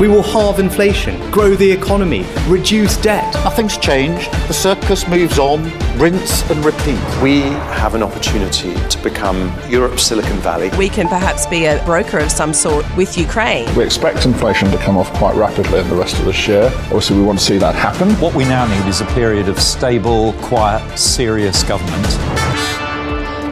We will halve inflation, grow the economy, reduce debt. Nothing's changed. The circus moves on, rinse and repeat. We have an opportunity to become Europe's Silicon Valley. We can perhaps be a broker of some sort with Ukraine. We expect inflation to come off quite rapidly in the rest of this year. Obviously, we want to see that happen. What we now need is a period of stable, quiet, serious government.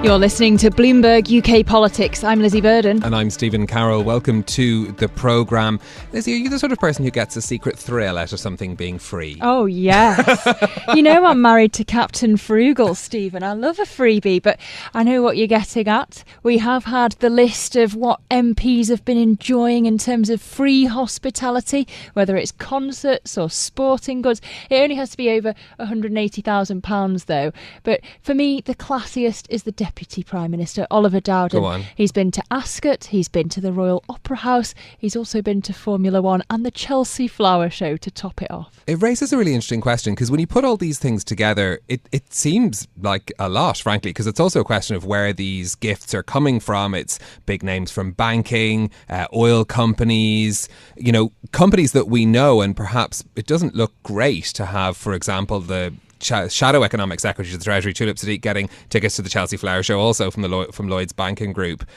You're listening to Bloomberg UK Politics. I'm Lizzy Burden. And I'm Stephen Carroll. Welcome to the programme. Lizzy, are you the sort of person who gets a secret thrill out of something being free? Oh, yes. You know I'm married to Captain Frugal, Stephen. I love a freebie, but I know what you're getting at. We have had the list of what MPs have been enjoying in terms of free hospitality, whether it's concerts or sporting goods. It only has to be over £180,000 though. But for me, the classiest is the Deputy Prime Minister, Oliver Dowden. Go on. He's been to Ascot, he's been to the Royal Opera House, he's also been to Formula One and the Chelsea Flower Show to top it off. It raises a really interesting question, because when you put all these things together, it seems like a lot, frankly, because it's also a question of where these gifts are coming from. It's big names from banking, oil companies, you know, companies that we know, and perhaps it doesn't look great to have, for example, the Shadow Economic Secretary to the Treasury, Tulip Sadiq, getting tickets to the Chelsea Flower Show, also from Lloyd's Banking Group,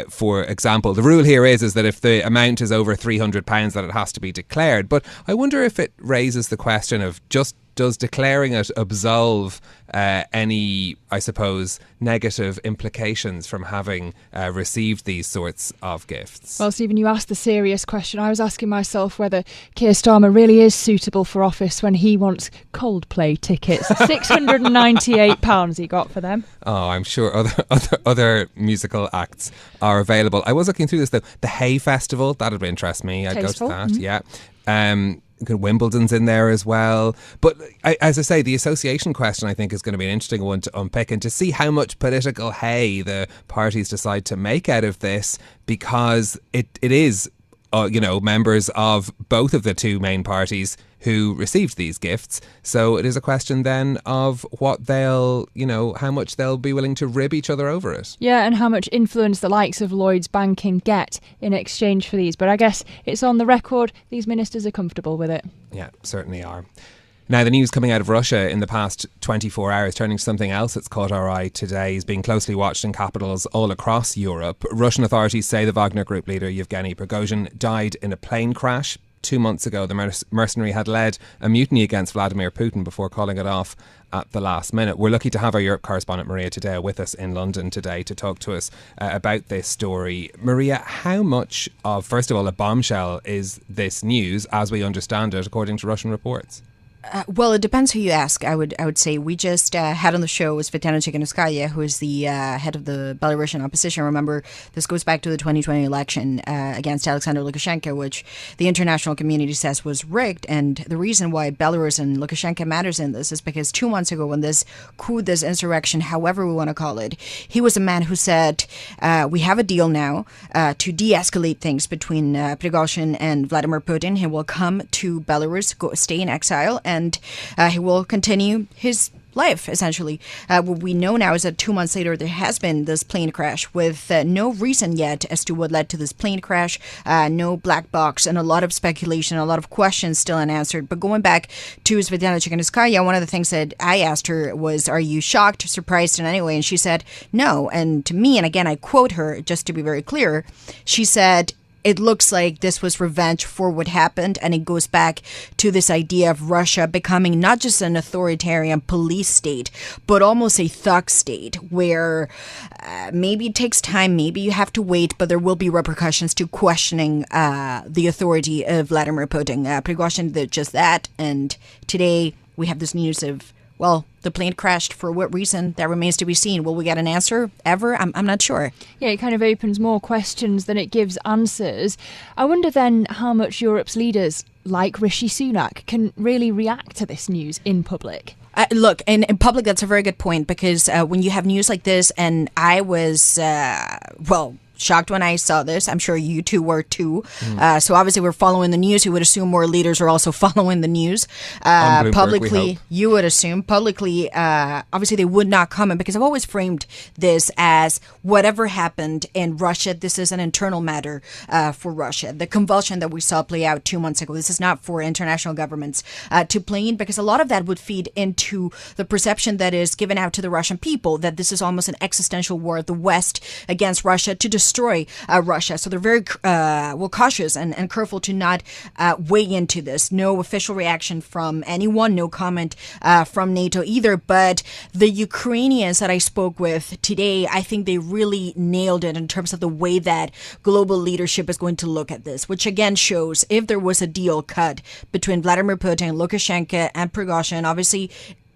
for example. The rule here is that if the amount is over £300, that it has to be declared. But I wonder if it raises the question of does declaring it absolve any, I suppose, negative implications from having received these sorts of gifts? Well, Stephen, you asked the serious question. I was asking myself whether Keir Starmer really is suitable for office when he wants Coldplay tickets. £698 he got for them. Oh, I'm sure other musical acts are available. I was looking through this though. The Hay Festival, that would interest me. I'd Tasteful. go to that. Yeah. Wimbledon's in there as well. But as I say, the association question I think is going to be an interesting one to unpick, and to see how much political hay the parties decide to make out of this, because it is members of both of the two main parties who received these gifts. So it is a question then of what they'll, how much they'll be willing to rib each other over it. Yeah, and how much influence the likes of Lloyd's Banking get in exchange for these. But I guess it's on the record, these ministers are comfortable with it. Yeah, certainly are. Now, the news coming out of Russia in the past 24 hours, turning to something else that's caught our eye today, is being closely watched in capitals all across Europe. Russian authorities say the Wagner group leader, Yevgeny Prigozhin, died in a plane crash. 2 months ago, the mercenary had led a mutiny against Vladimir Putin before calling it off at the last minute. We're lucky to have our Europe correspondent Maria Tadeo with us in London today to talk to us about this story. Maria, how much of, first of all, a bombshell is this news, as we understand it, according to Russian reports? Well, it depends who you ask. I would say we just had on the show was Svetlana Tikhanovskaya, who is the head of the Belarusian opposition. Remember, this goes back to the 2020 election against Alexander Lukashenko, which the international community says was rigged. And the reason why Belarus and Lukashenko matters in this is because 2 months ago, when this coup, this insurrection, however we want to call it, he was a man who said, we have a deal now to de-escalate things between Prigozhin and Vladimir Putin. He will come to Belarus, stay in exile, and he will continue his life, essentially. What we know now is that 2 months later, there has been this plane crash with no reason yet as to what led to this plane crash, no black box, and a lot of speculation, a lot of questions still unanswered. But going back to Svetlana Tikhanovskaya, one of the things that I asked her was, are you shocked, surprised in any way? And she said, no. And to me, and again, I quote her, just to be very clear, she said, it looks like this was revenge for what happened, and it goes back to this idea of Russia becoming not just an authoritarian police state, but almost a thug state where maybe it takes time, maybe you have to wait, but there will be repercussions to questioning the authority of Vladimir Putin. Prigozhin did just that, and today we have this news of, well, the plane crashed. For what reason? That remains to be seen. Will we get an answer ever? I'm not sure. Yeah, it kind of opens more questions than it gives answers. I wonder then how much Europe's leaders, like Rishi Sunak, can really react to this news in public. Look, in public, that's a very good point, because when you have news like this, and I was, shocked when I saw this. I'm sure you two were too. So obviously we're following the news. You would assume more leaders are also following the news. On Bloomberg, Publicly, we hope. you would assume. Publicly, obviously they would not comment, because I've always framed this as whatever happened in Russia, this is an internal matter for Russia. The convulsion that we saw play out 2 months ago, this is not for international governments to play in, because a lot of that would feed into the perception that is given out to the Russian people that this is almost an existential war of the West against Russia to destroy Russia. So they're very cautious and careful to not weigh into this. No official reaction from anyone, no comment from NATO either. But the Ukrainians that I spoke with today, I think they really nailed it in terms of the way that global leadership is going to look at this, which again shows if there was a deal cut between Vladimir Putin, Lukashenko, and Prigozhin, obviously,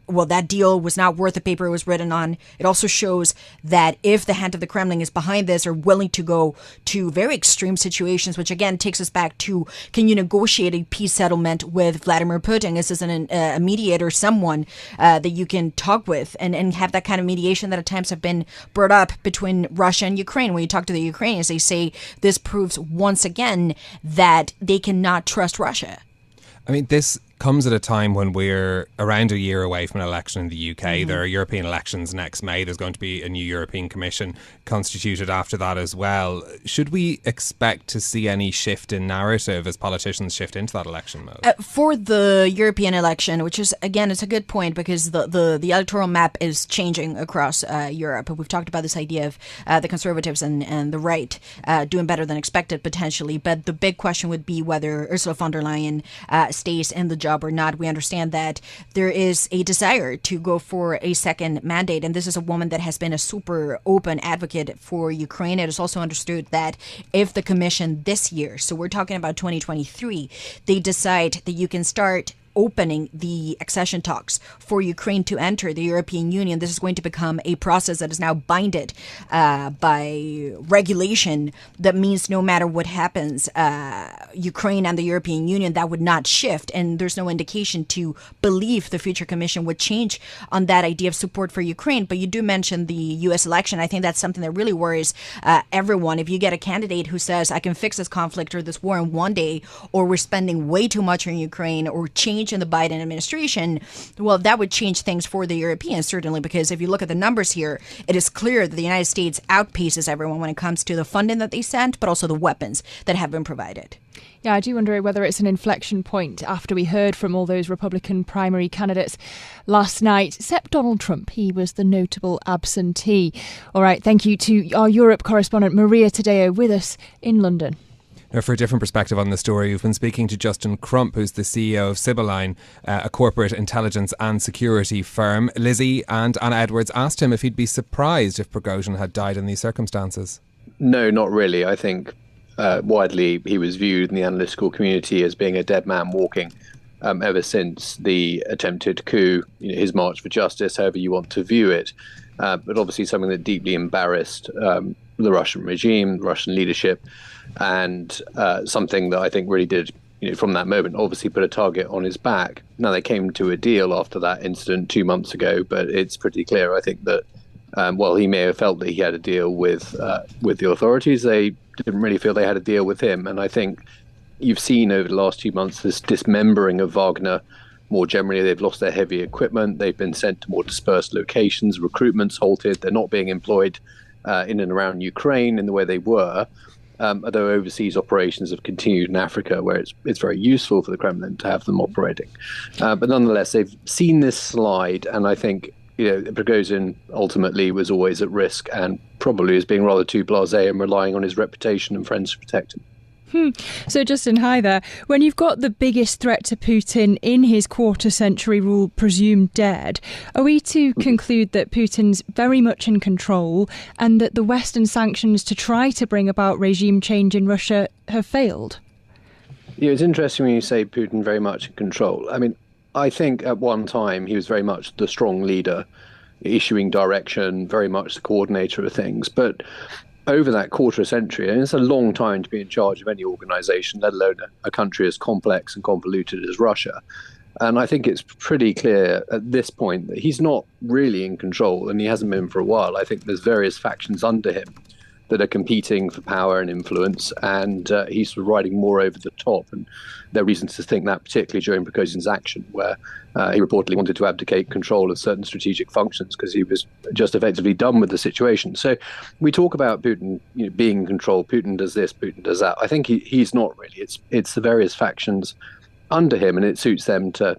well, that deal was not worth the paper it was written on. It also shows that if the hand of the Kremlin is behind this, or willing to go to very extreme situations, which again takes us back to, can you negotiate a peace settlement with Vladimir Putin? Is this a mediator, someone that you can talk with and have that kind of mediation that at times have been brought up between Russia and Ukraine? When you talk to the Ukrainians, they say this proves once again that they cannot trust Russia. I mean, this comes at a time when we're around a year away from an election in the UK. There are European elections next May. There's going to be a new European Commission constituted after that as well. Should we expect to see any shift in narrative as politicians shift into that election mode? For the European election, which is, again, it's a good point, because the electoral map is changing across Europe. We've talked about this idea of the Conservatives and the right doing better than expected, potentially. But the big question would be whether Ursula von der Leyen stays in the job or not. We understand that there is a desire to go for a second mandate, and this is a woman that has been a super open advocate for Ukraine. It is also understood that if the commission this year, so we're talking about 2023, they decide that you can start opening the accession talks for Ukraine to enter the European Union, this is going to become a process that is now binded by regulation. That means no matter what happens, Ukraine and the European Union, that would not shift. And there's no indication to believe the future commission would change on that idea of support for Ukraine. But you do mention the U.S. election. I think that's something that really worries everyone. If you get a candidate who says, I can fix this conflict or this war in one day, or we're spending way too much on Ukraine, or change in the Biden administration, well, that would change things for the Europeans, certainly, because if you look at the numbers here, it is clear that the United States outpaces everyone when it comes to the funding that they sent, but also the weapons that have been provided. Yeah, I do wonder whether it's an inflection point after we heard from all those Republican primary candidates last night, except Donald Trump. He was the notable absentee. All right, thank you to our Europe correspondent Maria Tadeo with us in London. Now, for a different perspective on the story, we've been speaking to Justin Crump, who's the CEO of Sibylline, a corporate intelligence and security firm. Lizzy and Anna Edwards asked him if he'd be surprised if Prigozhin had died in these circumstances. No, not really. I think widely he was viewed in the analytical community as being a dead man walking ever since the attempted coup, his march for justice, however you want to view it. But obviously something that deeply embarrassed the Russian regime, the Russian leadership, and something that I think really did, from that moment, obviously put a target on his back. Now, they came to a deal after that incident 2 months ago, but it's pretty clear, I think, that while he may have felt that he had a deal with the authorities, they didn't really feel they had a deal with him. And I think you've seen over the last 2 months this dismembering of Wagner. More generally, they've lost their heavy equipment. They've been sent to more dispersed locations. Recruitment's halted. They're not being employed in and around Ukraine in the way they were. Although overseas operations have continued in Africa, where it's very useful for the Kremlin to have them operating. But nonetheless, they've seen this slide, and I think Prigozhin ultimately was always at risk, and probably is being rather too blasé and relying on his reputation and friends to protect him. So, Justin, hi there. When you've got the biggest threat to Putin in his quarter-century rule presumed dead, are we to conclude that Putin's very much in control and that the Western sanctions to try to bring about regime change in Russia have failed? Yeah, it's interesting when you say Putin very much in control. I mean, I think at one time he was very much the strong leader, issuing direction, very much the coordinator of things. But over that quarter century, and it's a long time to be in charge of any organization, let alone a country as complex and convoluted as Russia. And I think it's pretty clear at this point that he's not really in control, and he hasn't been for a while. I think there's various factions under him that are competing for power and influence, and he's sort of riding more over the top. And there are reasons to think that, particularly during Prigozhin's action, where he reportedly wanted to abdicate control of certain strategic functions because he was just effectively done with the situation. So we talk about Putin, being in control. Putin does this, Putin does that. I think he's not really. It's the various factions under him, and it suits them to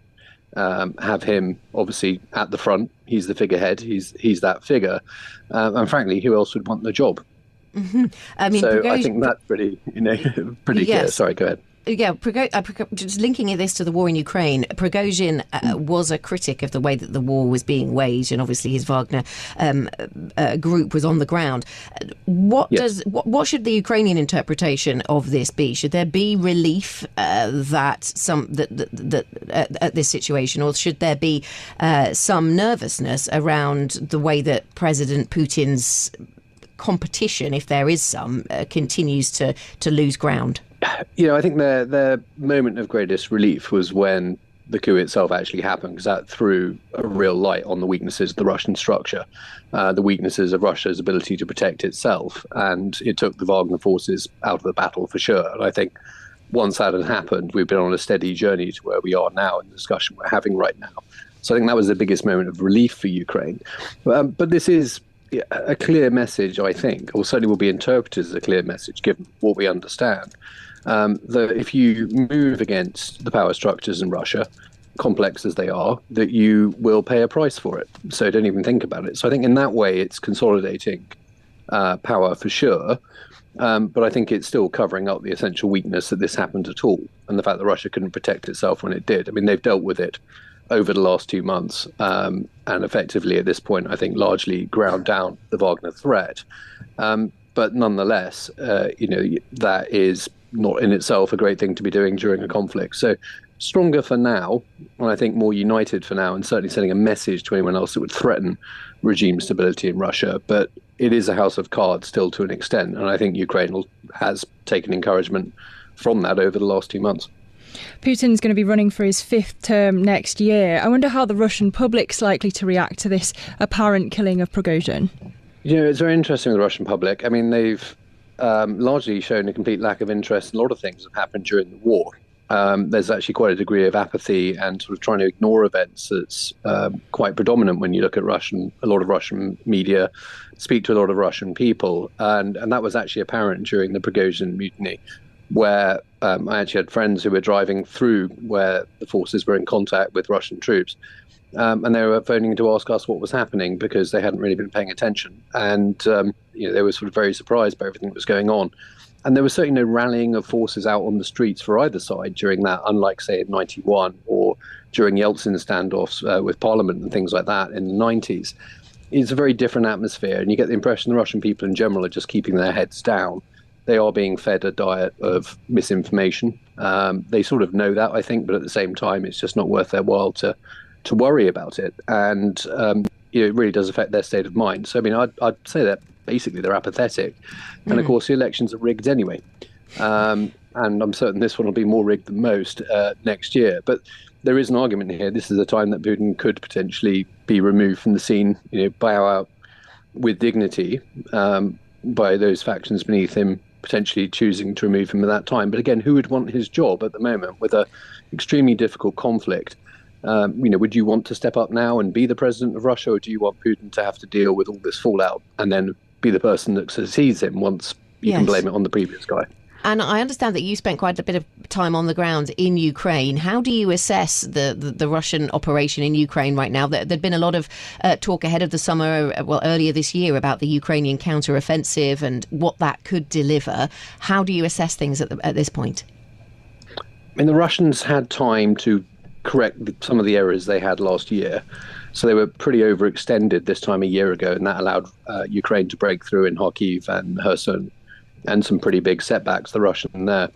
have him obviously at the front. He's the figurehead. He's that figure, and frankly, who else would want the job? Mm-hmm. I mean, so I think that's pretty clear. Sorry, go ahead. Yeah, just linking this to the war in Ukraine, Prigozhin was a critic of the way that the war was being waged, and obviously his Wagner group was on the ground. What should the Ukrainian interpretation of this be? Should there be relief at this situation, or should there be some nervousness around the way that President Putin's competition, if there is some, continues to lose ground? I think their moment of greatest relief was when the coup itself actually happened, because that threw a real light on the weaknesses of the Russian structure, the weaknesses of Russia's ability to protect itself, and it took the Wagner forces out of the battle for sure. And I think once that had happened, we've been on a steady journey to where we are now in the discussion we're having right now. So I think that was the biggest moment of relief for Ukraine. But this is a clear message, I think, or certainly will be interpreted as a clear message given what we understand. That if you move against the power structures in Russia, complex as they are, that you will pay a price for it. So don't even think about it. So I think in that way it's consolidating power for sure. But I think it's still covering up the essential weakness that this happened at all, and the fact that Russia couldn't protect itself when it did. I mean, they've dealt with it over the last 2 months, and effectively at this point, I think largely ground down the Wagner threat. But nonetheless, that is not in itself a great thing to be doing during a conflict. So stronger for now, and I think more united for now, and certainly sending a message to anyone else that would threaten regime stability in Russia. But it is a house of cards still to an extent, and I think Ukraine has taken encouragement from that over the last 2 months. Putin's going to be running for his 5th term next year. I wonder how the Russian public's likely to react to this apparent killing of Prigozhin. It's very interesting with the Russian public. I mean, they've largely shown a complete lack of interest in a lot of things that happened during the war. There's actually quite a degree of apathy and sort of trying to ignore events that's quite predominant when you look at a lot of Russian media, speak to a lot of Russian people. And that was actually apparent during the Prigozhin mutiny, where I actually had friends who were driving through where the forces were in contact with Russian troops. And they were phoning to ask us what was happening because they hadn't really been paying attention. And, they were sort of very surprised by everything that was going on. And there was certainly no rallying of forces out on the streets for either side during that, unlike, say, in 91 or during Yeltsin's standoffs with Parliament and things like that in the 90s. It's a very different atmosphere. And you get the impression the Russian people in general are just keeping their heads down. They are being fed a diet of misinformation. They sort of know that, I think, but at the same time, it's just not worth their while to worry about it. And it really does affect their state of mind. So, I mean, I'd say that basically they're apathetic. And of course, the elections are rigged anyway. And I'm certain this one will be more rigged than most next year. But there is an argument here. This is a time that Putin could potentially be removed from the scene, bow out with dignity by those factions beneath him, potentially choosing to remove him at that time. But again, who would want his job at the moment with a extremely difficult conflict? Would you want to step up now and be the president of Russia, or do you want Putin to have to deal with all this fallout and then be the person that succeeds him once you can blame it on the previous guy? And I understand that you spent quite a bit of time on the ground in Ukraine. How do you assess the Russian operation in Ukraine right now? There'd been a lot of talk ahead of the summer, earlier this year, about the Ukrainian counter-offensive and what that could deliver. How do you assess things at this point? I mean, the Russians had time to correct some of the errors they had last year. So they were pretty overextended this time a year ago, and that allowed Ukraine to break through in Kharkiv and Kherson, and some pretty big setbacks, the Russian there.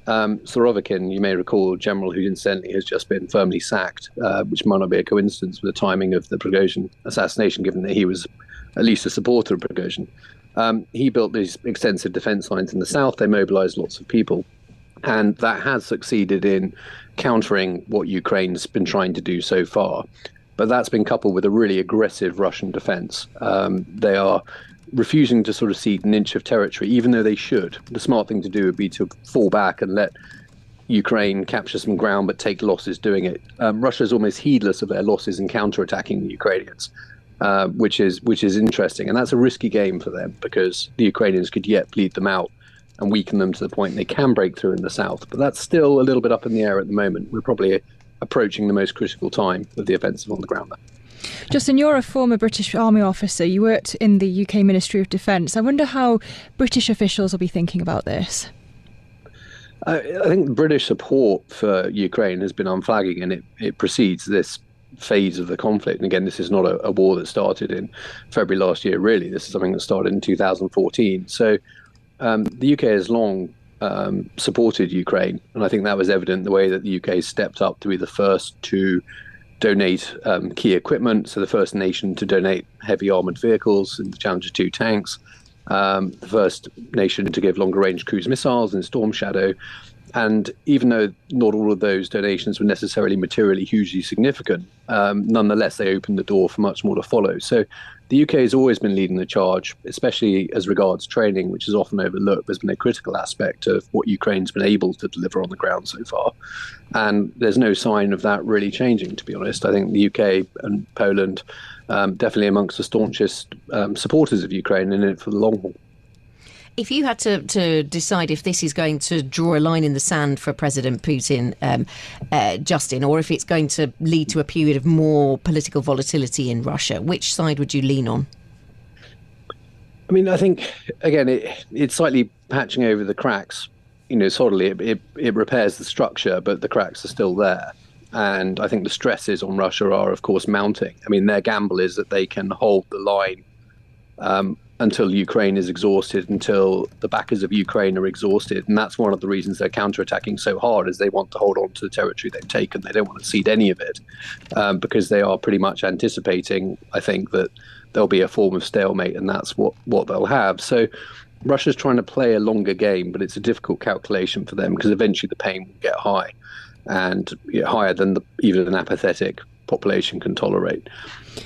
Surovikin, you may recall, general who incidentally has just been firmly sacked, which might not be a coincidence with the timing of the Prigozhin assassination, given that he was at least a supporter of Prigozhin. He built these extensive defense lines in the south. They mobilized lots of people. And that has succeeded in countering what Ukraine's been trying to do so far. But that's been coupled with a really aggressive Russian defense. They are refusing to sort of cede an inch of territory, even though they should. The smart thing to do would be to fall back and let Ukraine capture some ground, but take losses doing it. Russia is almost heedless of their losses in counterattacking the Ukrainians, which is interesting. And that's a risky game for them, because the Ukrainians could yet bleed them out and weaken them to the point they can break through in the south. But that's still a little bit up in the air at the moment. We're probably approaching the most critical time of the offensive on the ground there. Justin, you're a former British Army officer. You worked in the UK Ministry of Defence. I wonder how British officials will be thinking about this. I think the British support for Ukraine has been unflagging, and it precedes this phase of the conflict. And again, this is not a war that started in February last year, really. This is something that started in 2014. So the UK has long supported Ukraine, and I think that was evident in the way that the UK stepped up to be the first to donate key equipment, so the first nation to donate heavy armoured vehicles and the Challenger 2 tanks, the first nation to give longer-range cruise missiles in Storm Shadow. And even though not all of those donations were necessarily materially hugely significant, nonetheless, they opened the door for much more to follow. So the UK has always been leading the charge, especially as regards training, which is often overlooked. There's been a critical aspect of what Ukraine's been able to deliver on the ground so far. And there's no sign of that really changing, to be honest. I think the UK and Poland definitely amongst the staunchest supporters of Ukraine and in it for the long haul. If you had to decide if this is going to draw a line in the sand for President Putin, Justin, or if it's going to lead to a period of more political volatility in Russia, which side would you lean on? I mean, I think, again, it's slightly patching over the cracks. Solidly, it repairs the structure, but the cracks are still there. And I think the stresses on Russia are, of course, mounting. I mean, their gamble is that they can hold the line until Ukraine is exhausted, until the backers of Ukraine are exhausted. And that's one of the reasons they're counterattacking so hard, is they want to hold on to the territory they've taken. They don't want to cede any of it, because they are pretty much anticipating, I think, that there'll be a form of stalemate, and that's what they'll have. So Russia's trying to play a longer game, but it's a difficult calculation for them, because eventually the pain will get high, and higher than even an apathetic population can tolerate.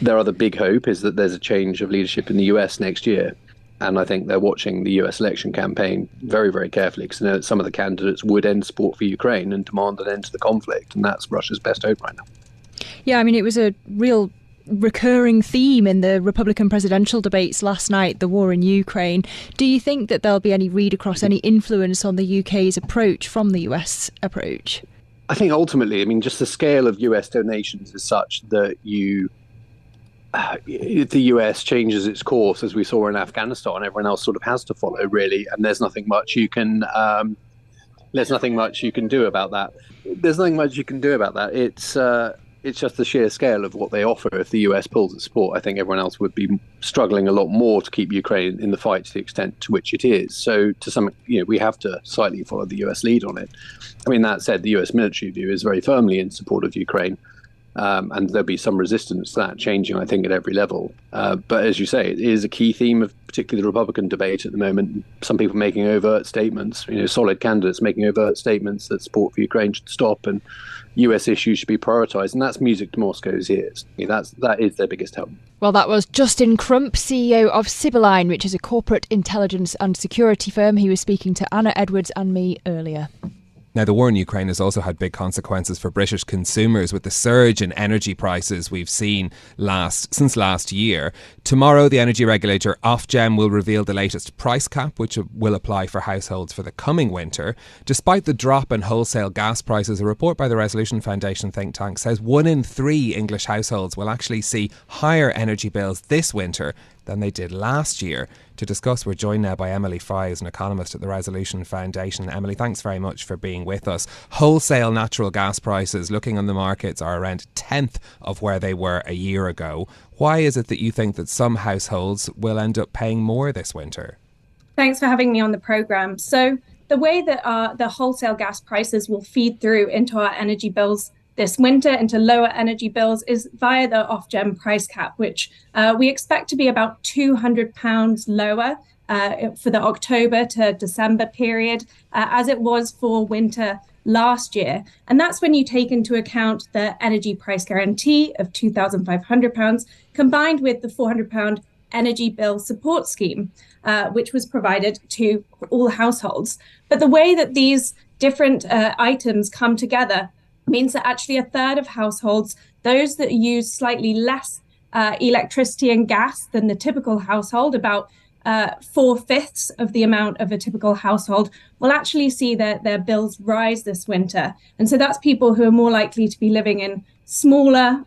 Their other big hope is that there's a change of leadership in the US next year. And I think they're watching the US election campaign very, very carefully, because they know that some of the candidates would end support for Ukraine and demand an end to the conflict. And that's Russia's best hope right now. Yeah, I mean, it was a real recurring theme in the Republican presidential debates last night, the war in Ukraine. Do you think that there'll be any read across, any influence on the UK's approach from the US approach? I think ultimately, I mean, just the scale of US donations is such that if the US changes its course, as we saw in Afghanistan, everyone else sort of has to follow, really, and there's nothing much you can do about that. There's nothing much you can do about that. It's just the sheer scale of what they offer. If the US pulls its support, I think everyone else would be struggling a lot more to keep Ukraine in the fight to the extent to which it is. So to some, we have to slightly follow the US lead on it. I mean, that said, the US military view is very firmly in support of Ukraine. And there'll be some resistance to that changing, I think, at every level. But as you say, it is a key theme of particularly the Republican debate at the moment. Some people making overt statements, solid candidates making overt statements that support for Ukraine should stop and US issues should be prioritised. And that's music to Moscow's ears. That is their biggest help. Well, that was Justin Crump, CEO of Sibylline, which is a corporate intelligence and security firm. He was speaking to Anna Edwards and me earlier. Now, the war in Ukraine has also had big consequences for British consumers, with the surge in energy prices we've seen since last year. Tomorrow, the energy regulator Ofgem will reveal the latest price cap, which will apply for households for the coming winter. Despite the drop in wholesale gas prices, a report by the Resolution Foundation think tank says 1 in 3 English households will actually see higher energy bills this winter than they did last year. To discuss, we're joined now by Emily Fry, who's an economist at the Resolution Foundation. Emily, thanks very much for being with us. Wholesale natural gas prices, looking on the markets, are around 1/10 of where they were a year ago. Why is it that you think that some households will end up paying more this winter? Thanks for having me on the programme. So the way that the wholesale gas prices will feed through into our energy bills this winter, into lower energy bills, is via the Ofgem price cap, which we expect to be about £200 lower for the October to December period, as it was for winter last year. And that's when you take into account the energy price guarantee of £2,500, combined with the £400 energy bill support scheme, which was provided to all households. But the way that these different items come together means that actually a third of households, those that use slightly less electricity and gas than the typical household, about 4/5 of the amount of a typical household, will actually see their bills rise this winter. And so that's people who are more likely to be living in smaller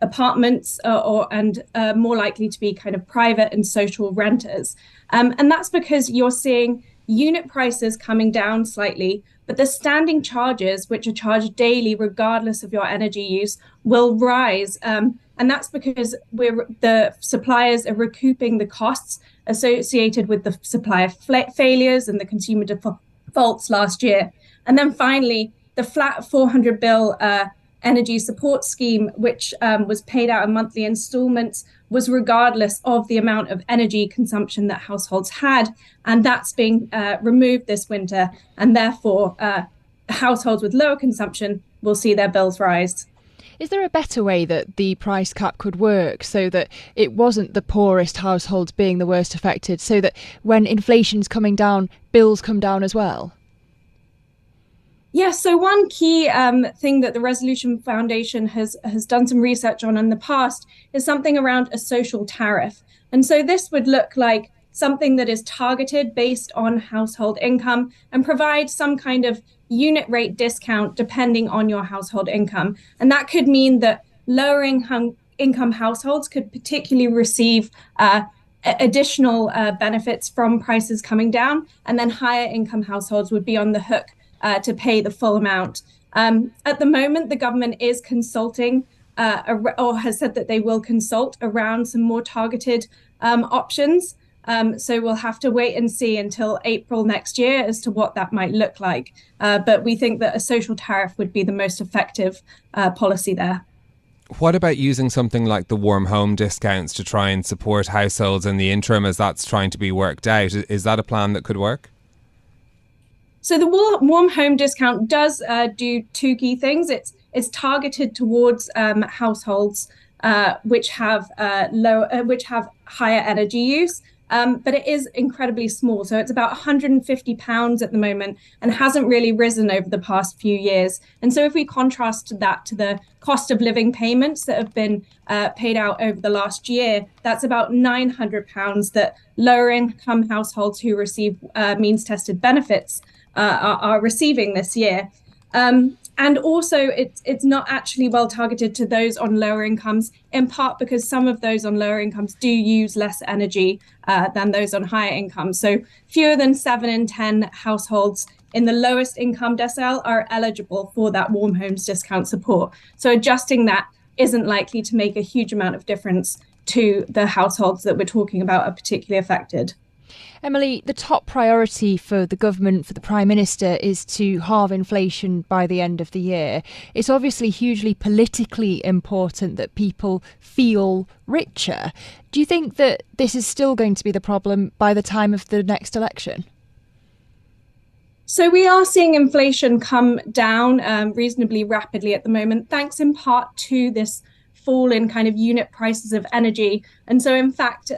apartments and more likely to be kind of private and social renters. And that's because you're seeing unit prices coming down slightly, but the standing charges, which are charged daily regardless of your energy use, will rise. And that's because the suppliers are recouping the costs associated with the supplier failures and the consumer defaults last year. And then finally, the flat 400 bill energy support scheme, which was paid out in monthly installments, was regardless of the amount of energy consumption that households had. And that's being removed this winter. And therefore, households with lower consumption will see their bills rise. Is there a better way that the price cap could work so that it wasn't the poorest households being the worst affected, so that when inflation's coming down, bills come down as well? Yeah, so one key thing that the Resolution Foundation has done some research on in the past is something around a social tariff. And so this would look like something that is targeted based on household income and provide some kind of unit rate discount depending on your household income. And that could mean that lower income households could particularly receive additional benefits from prices coming down, and then higher income households would be on the hook to pay the full amount. At the moment, the government is consulting or has said that they will consult around some more targeted options. So we'll have to wait and see until April next year as to what that might look like. But we think that a social tariff would be the most effective policy there. What about using something like the warm home discounts to try and support households in the interim as that's trying to be worked out? Is that a plan that could work? So the warm home discount does do two key things. It's targeted towards households which have higher energy use. But it is incredibly small. So it's about £150 at the moment and hasn't really risen over the past few years. And so if we contrast that to the cost of living payments that have been paid out over the last year, that's about £900 that lower income households who receive means tested benefits are receiving this year. And also, it's not actually well targeted to those on lower incomes, in part because some of those on lower incomes do use less energy than those on higher incomes. So fewer than 7 in 10 households in the lowest income decile are eligible for that warm homes discount support. So adjusting that isn't likely to make a huge amount of difference to the households that we're talking about are particularly affected. Emily, the top priority for the government, for the Prime Minister, is to halve inflation by the end of the year. It's obviously hugely politically important that people feel richer. Do you think that this is still going to be the problem by the time of the next election? So we are seeing inflation come down reasonably rapidly at the moment, thanks in part to this fall in kind of unit prices of energy. And so, in fact,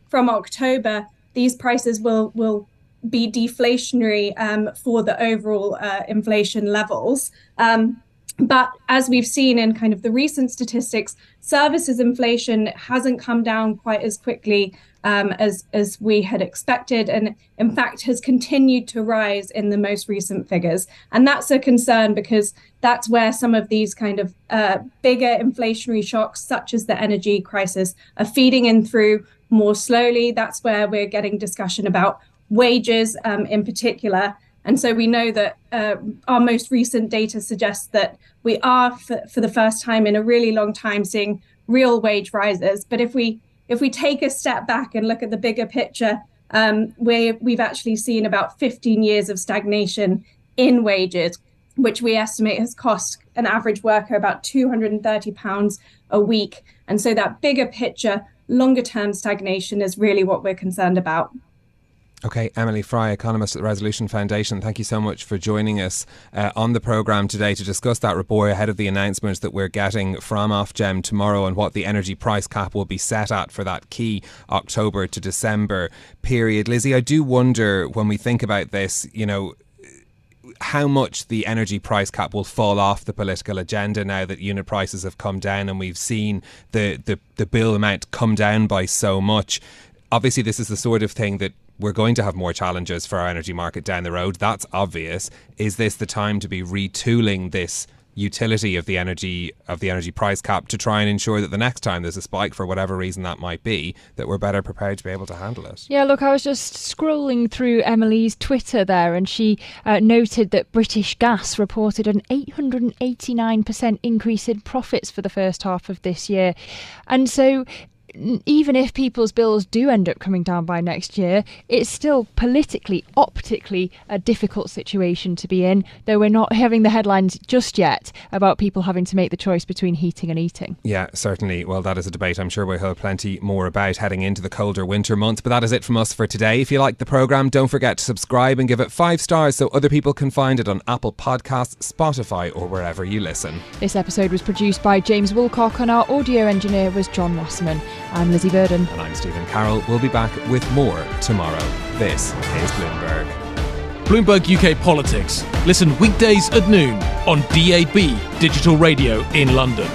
from October, these prices will be deflationary for the overall inflation levels. But as we've seen in kind of the recent statistics, services inflation hasn't come down quite as quickly as we had expected, and in fact has continued to rise in the most recent figures. And that's a concern because that's where some of these kind of bigger inflationary shocks, such as the energy crisis, are feeding in through more slowly. That's where we're getting discussion about wages in particular. And so we know that our most recent data suggests that we are, for the first time in a really long time, seeing real wage rises. But if we take a step back and look at the bigger picture, we've actually seen about 15 years of stagnation in wages, which we estimate has cost an average worker about £230 a week. And so that bigger picture, longer term stagnation is really what we're concerned about. Okay, Emily Fry, economist at the Resolution Foundation, thank you so much for joining us on the programme today to discuss that report ahead of the announcement that we're getting from Ofgem tomorrow and what the energy price cap will be set at for that key October to December period. Lizzy, I do wonder when we think about this, how much the energy price cap will fall off the political agenda now that unit prices have come down and we've seen the bill amount come down by so much. Obviously, this is the sort of thing that we're going to have more challenges for our energy market down the road. That's obvious. Is this the time to be retooling this utility of the energy price cap to try and ensure that the next time there's a spike, for whatever reason that might be, that we're better prepared to be able to handle it? Yeah, look, I was just scrolling through Emily's Twitter there, and she noted that British Gas reported an 889% increase in profits for the first half of this year. And so even if people's bills do end up coming down by next year, it's still politically, optically a difficult situation to be in, though we're not having the headlines just yet about people having to make the choice between heating and eating. Yeah, certainly. Well, that is a debate I'm sure we'll have plenty more about heading into the colder winter months. But that is it from us for today. If you like the programme, don't forget to subscribe and give it 5 stars so other people can find it on Apple Podcasts, Spotify or wherever you listen. This episode was produced by James Woolcock and our audio engineer was John Wasserman. I'm Lizzy Burden. And I'm Stephen Carroll. We'll be back with more tomorrow. This is Bloomberg. Bloomberg UK Politics. Listen weekdays at noon on DAB Digital Radio in London.